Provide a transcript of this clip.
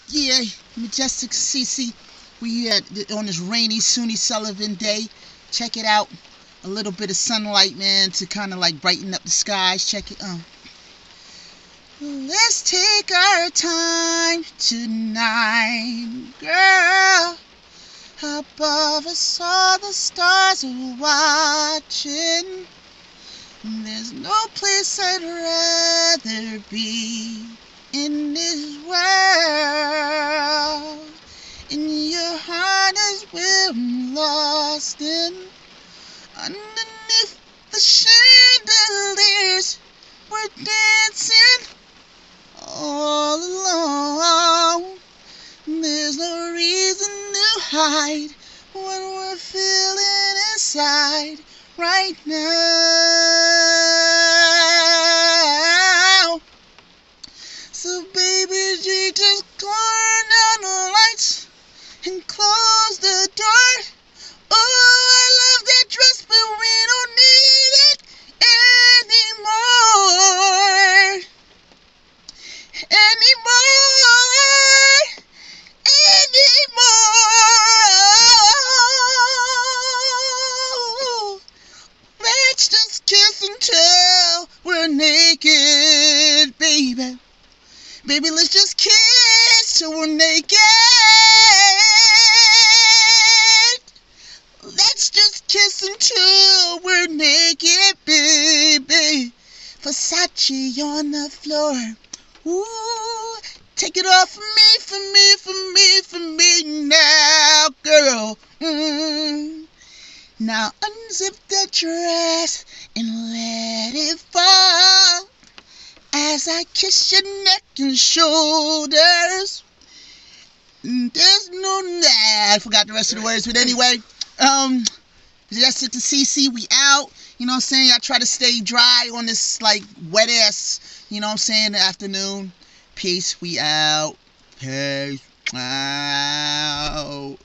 Yeah, Majestic CC. We here on this rainy SUNY Sullivan day. Check it out. A little bit of sunlight, man, to kind of like brighten up the skies. Check it out. Let's take our time tonight, girl. Above us all the stars are watching. There's no place I'd rather be in this world. In your heart is where I'm lost in. Underneath the chandeliers, we're dancing all alone. There's no reason to hide what we're feeling inside right now. So baby G, just turn down the lights and close the door. Oh, I love that dress, but we don't need it anymore. Anymore. Let's just kiss until we're naked, baby. Baby, let's just kiss till we're naked. Let's just kiss until we're naked, baby. Versace on the floor. Ooh, take it off for me, for me, for me, for me now, girl. Now unzip the dress and let it fall as I kiss your neck and shoulders. There's no, I forgot the rest of the words, but anyway, that's it to CC, we out. You know what I'm saying? I try to stay dry on this, like, wet ass, you know what I'm saying, afternoon. Peace, we out. Peace out.